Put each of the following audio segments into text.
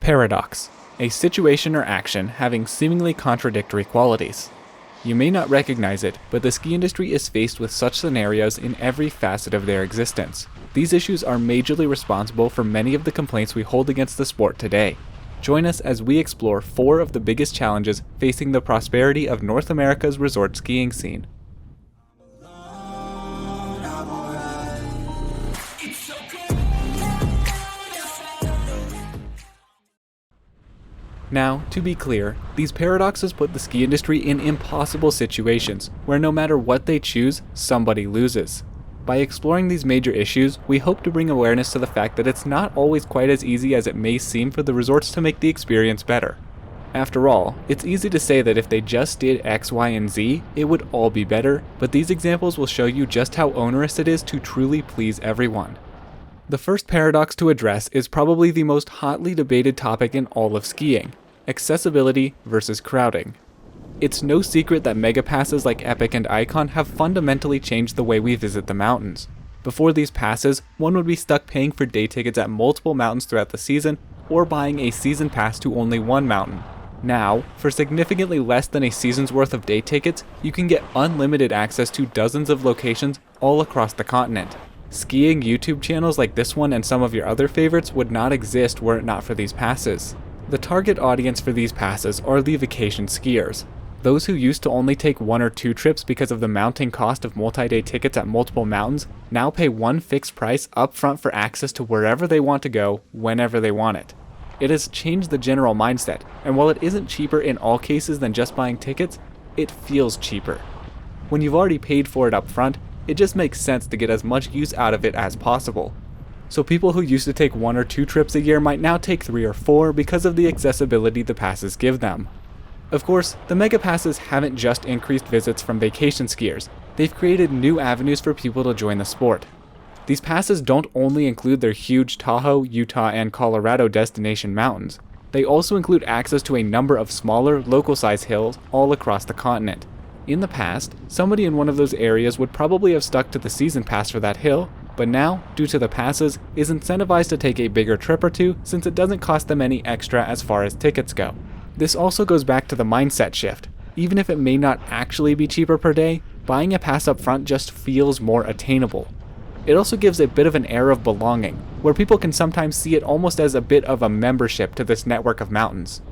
Paradox, a situation or action having seemingly contradictory qualities. You may not recognize it, but the ski industry is faced with such scenarios in every facet of their existence. These issues are majorly responsible for many of the complaints we hold against the sport today. Join us as we explore 4 of the biggest challenges facing the prosperity of North America's resort skiing scene. Now, to be clear, these paradoxes put the ski industry in impossible situations where no matter what they choose, somebody loses. By exploring these major issues, we hope to bring awareness to the fact that it's not always quite as easy as it may seem for the resorts to make the experience better. After all, it's easy to say that if they just did X, Y, and Z, it would all be better, but these examples will show you just how onerous it is to truly please everyone. The first paradox to address is probably the most hotly debated topic in all of skiing: accessibility versus crowding. It's no secret that mega passes like Epic and Icon have fundamentally changed the way we visit the mountains. Before these passes, one would be stuck paying for day tickets at multiple mountains throughout the season, or buying a season pass to only one mountain. Now, for significantly less than a season's worth of day tickets, you can get unlimited access to dozens of locations all across the continent. Skiing YouTube channels like this one and some of your other favorites would not exist were it not for these passes. The target audience for these passes are the vacation skiers. Those who used to only take 1 or 2 trips because of the mounting cost of multi-day tickets at multiple mountains now pay one fixed price up front for access to wherever they want to go, whenever they want it. It has changed the general mindset, and while it isn't cheaper in all cases than just buying tickets, it feels cheaper. When you've already paid for it up front, it just makes sense to get as much use out of it as possible. So people who used to take 1 or 2 trips a year might now take 3 or 4 because of the accessibility the passes give them. Of course, the mega passes haven't just increased visits from vacation skiers, they've created new avenues for people to join the sport. These passes don't only include their huge Tahoe, Utah, and Colorado destination mountains, they also include access to a number of smaller, local-sized hills all across the continent. In the past, somebody in one of those areas would probably have stuck to the season pass for that hill, but now, due to the passes, is incentivized to take a bigger trip or 2 since it doesn't cost them any extra as far as tickets go. This also goes back to the mindset shift. Even if it may not actually be cheaper per day, buying a pass up front just feels more attainable. It also gives a bit of an air of belonging, where people can sometimes see it almost as a bit of a membership to this network of mountains.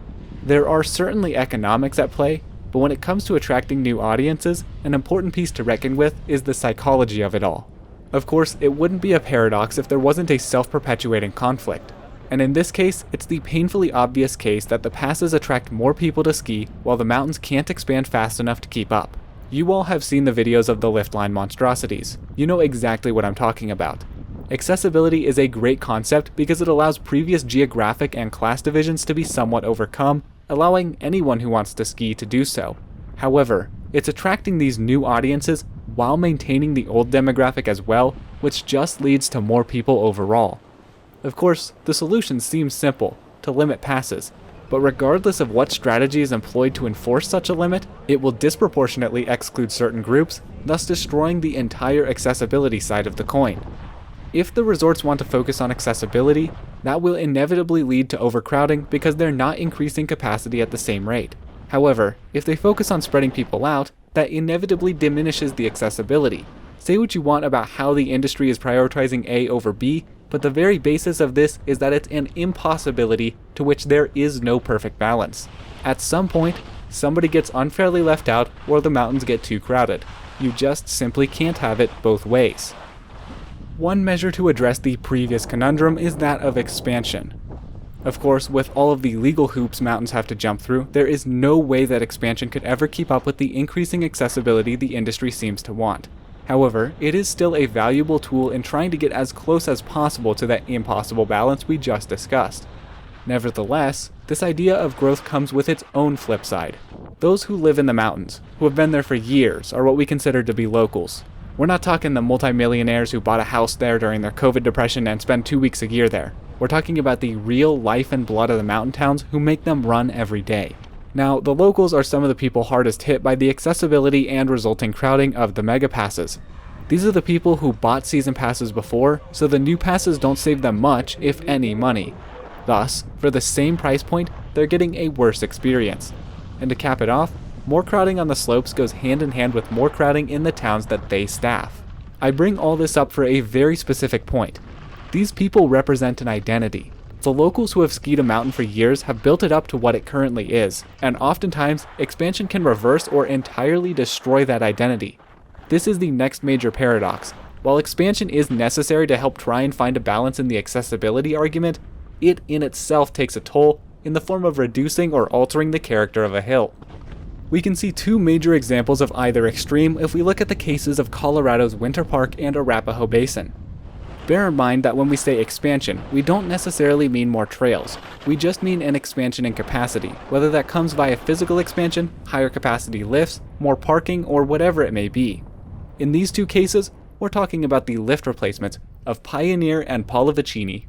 There are certainly economics at play, but when it comes to attracting new audiences, an important piece to reckon with is the psychology of it all. Of course, it wouldn't be a paradox if there wasn't a self-perpetuating conflict. And in this case, it's the painfully obvious case that the passes attract more people to ski while the mountains can't expand fast enough to keep up. You all have seen the videos of the lift line monstrosities. You know exactly what I'm talking about. Accessibility is a great concept because it allows previous geographic and class divisions to be somewhat overcome, allowing anyone who wants to ski to do so. However, it's attracting these new audiences while maintaining the old demographic as well, which just leads to more people overall. Of course, the solution seems simple, to limit passes, but regardless of what strategy is employed to enforce such a limit, it will disproportionately exclude certain groups, thus destroying the entire accessibility side of the coin. If the resorts want to focus on accessibility, that will inevitably lead to overcrowding because they're not increasing capacity at the same rate. However, if they focus on spreading people out, that inevitably diminishes the accessibility. Say what you want about how the industry is prioritizing A over B, but the very basis of this is that it's an impossibility to which there is no perfect balance. At some point, somebody gets unfairly left out or the mountains get too crowded. You just simply can't have it both ways. One measure to address the previous conundrum is that of expansion. Of course, with all of the legal hoops mountains have to jump through, there is no way that expansion could ever keep up with the increasing accessibility the industry seems to want. However, it is still a valuable tool in trying to get as close as possible to that impossible balance we just discussed. Nevertheless, this idea of growth comes with its own flip side. Those who live in the mountains, who have been there for years, are what we consider to be locals. We're not talking the multimillionaires who bought a house there during their COVID depression and spend 2 weeks a year there. We're talking about the real life and blood of the mountain towns who make them run every day. Now, the locals are some of the people hardest hit by the accessibility and resulting crowding of the mega passes. These are the people who bought season passes before, so the new passes don't save them much, if any, money. Thus, for the same price point, they're getting a worse experience. And to cap it off, more crowding on the slopes goes hand in hand with more crowding in the towns that they staff. I bring all this up for a very specific point. These people represent an identity. The locals who have skied a mountain for years have built it up to what it currently is, and oftentimes, expansion can reverse or entirely destroy that identity. This is the next major paradox. While expansion is necessary to help try and find a balance in the accessibility argument, it in itself takes a toll in the form of reducing or altering the character of a hill. We can see two major examples of either extreme if we look at the cases of Colorado's Winter Park and Arapahoe Basin. Bear in mind that when we say expansion, we don't necessarily mean more trails. We just mean an expansion in capacity, whether that comes via physical expansion, higher capacity lifts, more parking, or whatever it may be. In these two cases, we're talking about the lift replacements of Pioneer and Pallavicini.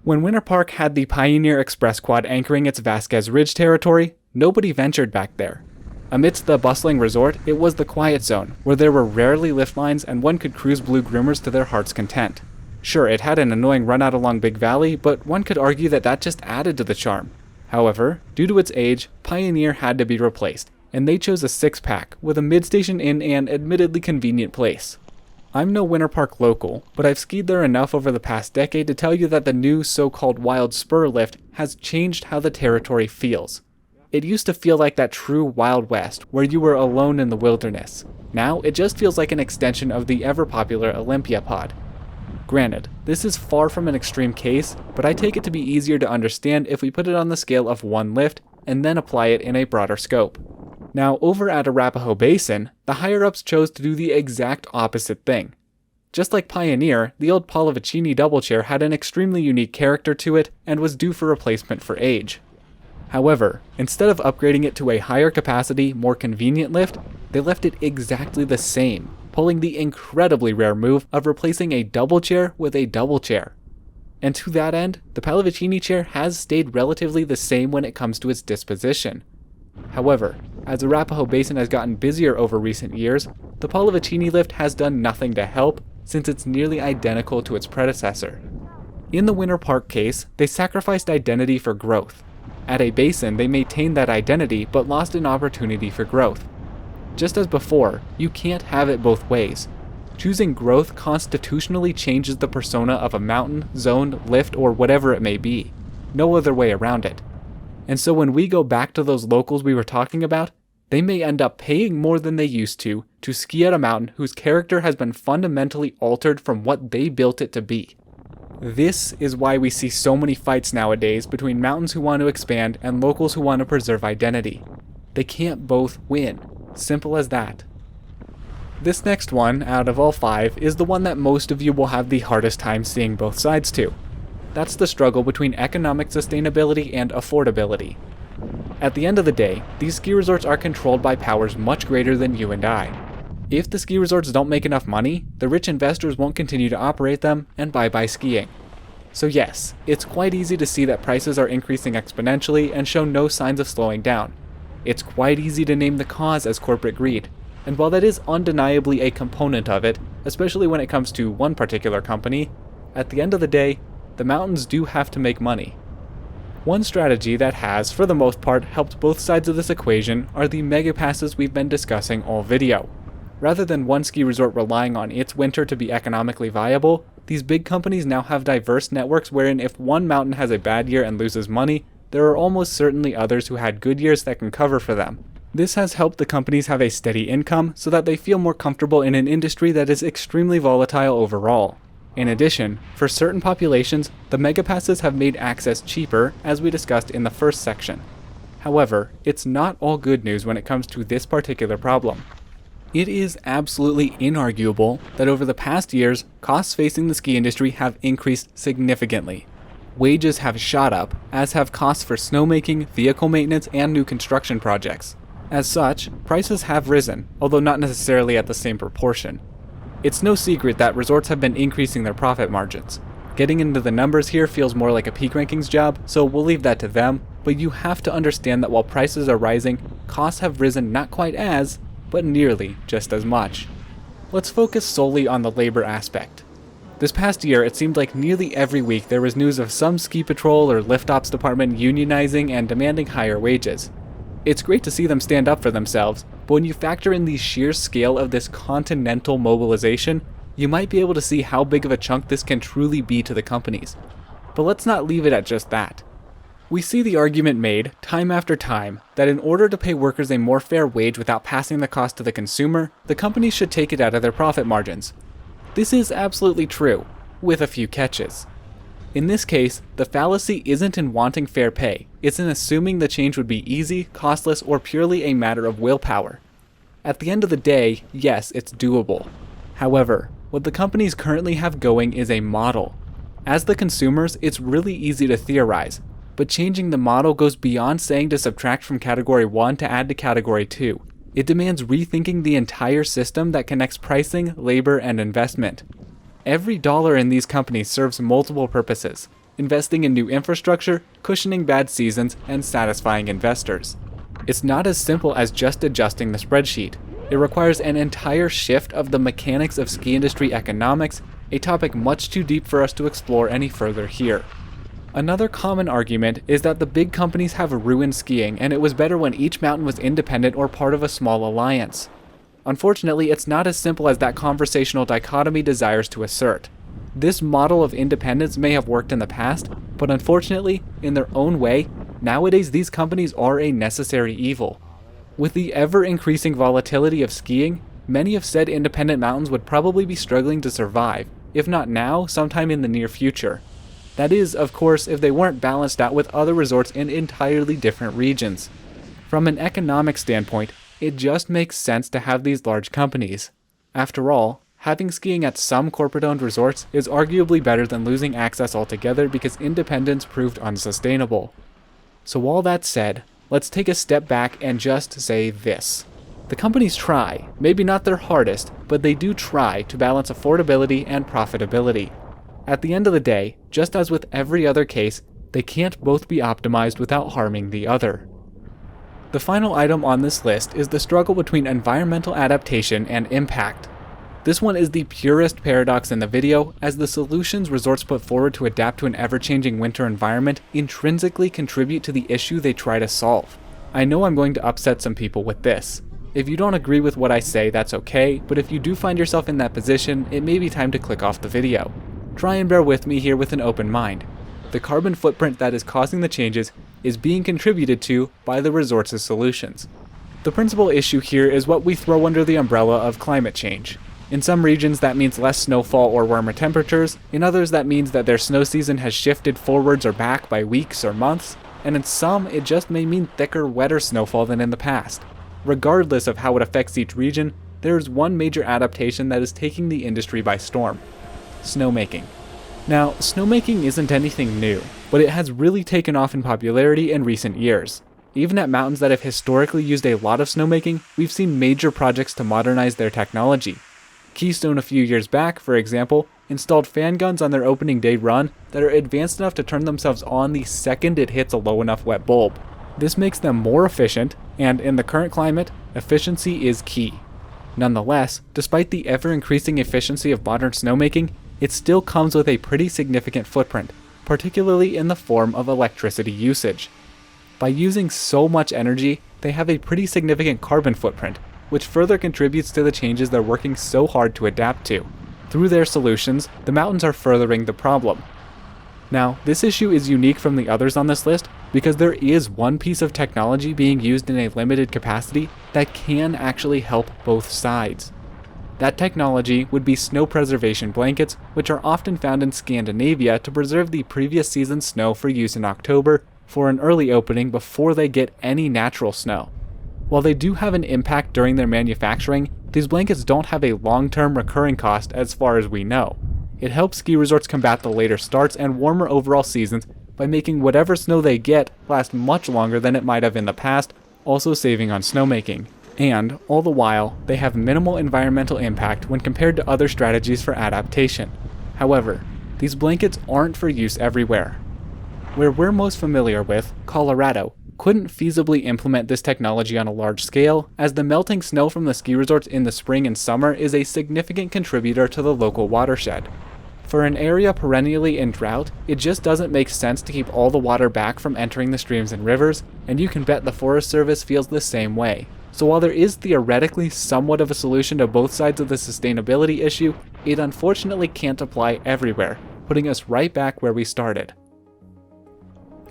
When Winter Park had the Pioneer Express Quad anchoring its Vasquez Ridge territory, nobody ventured back there. Amidst the bustling resort, it was the quiet zone, where there were rarely lift lines and one could cruise blue groomers to their heart's content. Sure, it had an annoying run out along Big Valley, but one could argue that that just added to the charm. However, due to its age, Pioneer had to be replaced, and they chose a 6-pack with a mid-station in an admittedly convenient place. I'm no Winter Park local, but I've skied there enough over the past decade to tell you that the new so-called Wild Spur lift has changed how the territory feels. It used to feel like that true Wild West, where you were alone in the wilderness. Now, it just feels like an extension of the ever-popular Olympia pod. Granted, this is far from an extreme case, but I take it to be easier to understand if we put it on the scale of one lift and then apply it in a broader scope. Now, over at Arapahoe Basin, the higher-ups chose to do the exact opposite thing. Just like Pioneer, the old Pallavicini double chair had an extremely unique character to it and was due for replacement for age. However, instead of upgrading it to a higher capacity, more convenient lift, they left it exactly the same, pulling the incredibly rare move of replacing a double chair with a double chair. And to that end, the Pallavicini chair has stayed relatively the same when it comes to its disposition. However, as Arapahoe Basin has gotten busier over recent years, the Pallavicini lift has done nothing to help since it's nearly identical to its predecessor. In the Winter Park case, they sacrificed identity for growth. At a basin, they maintained that identity but lost an opportunity for growth. Just as before, you can't have it both ways. Choosing growth constitutionally changes the persona of a mountain, zone, lift, or whatever it may be. No other way around it. And so when we go back to those locals we were talking about, they may end up paying more than they used to ski at a mountain whose character has been fundamentally altered from what they built it to be. This is why we see so many fights nowadays between mountains who want to expand and locals who want to preserve identity. They can't both win. Simple as that. This next one, out of all 5, is the one that most of you will have the hardest time seeing both sides to. That's the struggle between economic sustainability and affordability. At the end of the day, these ski resorts are controlled by powers much greater than you and I. If the ski resorts don't make enough money, the rich investors won't continue to operate them, and bye-bye skiing. So yes, it's quite easy to see that prices are increasing exponentially and show no signs of slowing down. It's quite easy to name the cause as corporate greed, and while that is undeniably a component of it, especially when it comes to one particular company, at the end of the day, the mountains do have to make money. One strategy that has, for the most part, helped both sides of this equation are the mega passes we've been discussing all video. Rather than one ski resort relying on its winter to be economically viable, these big companies now have diverse networks wherein if one mountain has a bad year and loses money, there are almost certainly others who had good years that can cover for them. This has helped the companies have a steady income so that they feel more comfortable in an industry that is extremely volatile overall. In addition, for certain populations, the megapasses have made access cheaper, as we discussed in the first section. However, it's not all good news when it comes to this particular problem. It is absolutely inarguable that over the past years, costs facing the ski industry have increased significantly. Wages have shot up, as have costs for snowmaking, vehicle maintenance, and new construction projects. As such, prices have risen, although not necessarily at the same proportion. It's no secret that resorts have been increasing their profit margins. Getting into the numbers here feels more like a peak rankings job, so we'll leave that to them, but you have to understand that while prices are rising, costs have risen not quite as, but nearly just as much. Let's focus solely on the labor aspect. This past year, it seemed like nearly every week there was news of some ski patrol or lift ops department unionizing and demanding higher wages. It's great to see them stand up for themselves, but when you factor in the sheer scale of this continental mobilization, you might be able to see how big of a chunk this can truly be to the companies. But let's not leave it at just that. We see the argument made, time after time, that in order to pay workers a more fair wage without passing the cost to the consumer, the companies should take it out of their profit margins. This is absolutely true, with a few catches. In this case, the fallacy isn't in wanting fair pay, it's in assuming the change would be easy, costless, or purely a matter of willpower. At the end of the day, yes, it's doable. However, what the companies currently have going is a model. As the consumers, it's really easy to theorize, but changing the model goes beyond saying to subtract from Category 1 to add to Category 2. It demands rethinking the entire system that connects pricing, labor, and investment. Every dollar in these companies serves multiple purposes: investing in new infrastructure, cushioning bad seasons, and satisfying investors. It's not as simple as just adjusting the spreadsheet. It requires an entire shift of the mechanics of ski industry economics, a topic much too deep for us to explore any further here. Another common argument is that the big companies have ruined skiing and it was better when each mountain was independent or part of a small alliance. Unfortunately, it's not as simple as that conversational dichotomy desires to assert. This model of independence may have worked in the past, but unfortunately, in their own way, nowadays these companies are a necessary evil. With the ever-increasing volatility of skiing, many of said independent mountains would probably be struggling to survive, if not now, sometime in the near future. That is, of course, if they weren't balanced out with other resorts in entirely different regions. From an economic standpoint, it just makes sense to have these large companies. After all, having skiing at some corporate-owned resorts is arguably better than losing access altogether because independence proved unsustainable. So all that said, let's take a step back and just say this. The companies try, maybe not their hardest, but they do try to balance affordability and profitability. At the end of the day, just as with every other case, they can't both be optimized without harming the other. The final item on this list is the struggle between environmental adaptation and impact. This one is the purest paradox in the video, as the solutions resorts put forward to adapt to an ever-changing winter environment intrinsically contribute to the issue they try to solve. I know I'm going to upset some people with this. If you don't agree with what I say, that's okay, but if you do find yourself in that position, it may be time to click off the video. Try and bear with me here with an open mind. The carbon footprint that is causing the changes is being contributed to by the resorts' solutions. The principal issue here is what we throw under the umbrella of climate change. In some regions that means less snowfall or warmer temperatures, in others that means that their snow season has shifted forwards or back by weeks or months, and in some it just may mean thicker, wetter snowfall than in the past. Regardless of how it affects each region, there is one major adaptation that is taking the industry by storm: snowmaking. Now, snowmaking isn't anything new, but it has really taken off in popularity in recent years. Even at mountains that have historically used a lot of snowmaking, we've seen major projects to modernize their technology. Keystone a few years back, for example, installed fan guns on their opening day run that are advanced enough to turn themselves on the second it hits a low enough wet bulb. This makes them more efficient, and in the current climate, efficiency is key. Nonetheless, despite the ever-increasing efficiency of modern snowmaking, it still comes with a pretty significant footprint, particularly in the form of electricity usage. By using so much energy, they have a pretty significant carbon footprint, which further contributes to the changes they're working so hard to adapt to. Through their solutions, the mountains are furthering the problem. Now, this issue is unique from the others on this list because there is one piece of technology being used in a limited capacity that can actually help both sides. That technology would be snow preservation blankets, which are often found in Scandinavia to preserve the previous season's snow for use in October for an early opening before they get any natural snow. While they do have an impact during their manufacturing, these blankets don't have a long-term recurring cost as far as we know. It helps ski resorts combat the later starts and warmer overall seasons by making whatever snow they get last much longer than it might have in the past, also saving on snowmaking. And, all the while, they have minimal environmental impact when compared to other strategies for adaptation. However, these blankets aren't for use everywhere. Where we're most familiar with, Colorado, couldn't feasibly implement this technology on a large scale, as the melting snow from the ski resorts in the spring and summer is a significant contributor to the local watershed. For an area perennially in drought, it just doesn't make sense to keep all the water back from entering the streams and rivers, and you can bet the Forest Service feels the same way. So while there is theoretically somewhat of a solution to both sides of the sustainability issue, it unfortunately can't apply everywhere, putting us right back where we started.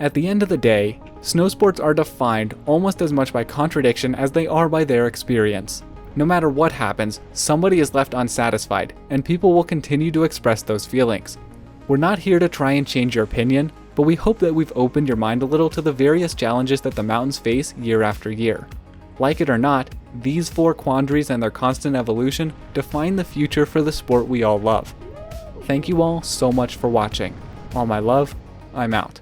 At the end of the day, snow sports are defined almost as much by contradiction as they are by their experience. No matter what happens, somebody is left unsatisfied, and people will continue to express those feelings. We're not here to try and change your opinion, but we hope that we've opened your mind a little to the various challenges that the mountains face year after year. Like it or not, these 4 quandaries and their constant evolution define the future for the sport we all love. Thank you all so much for watching. All my love, I'm out.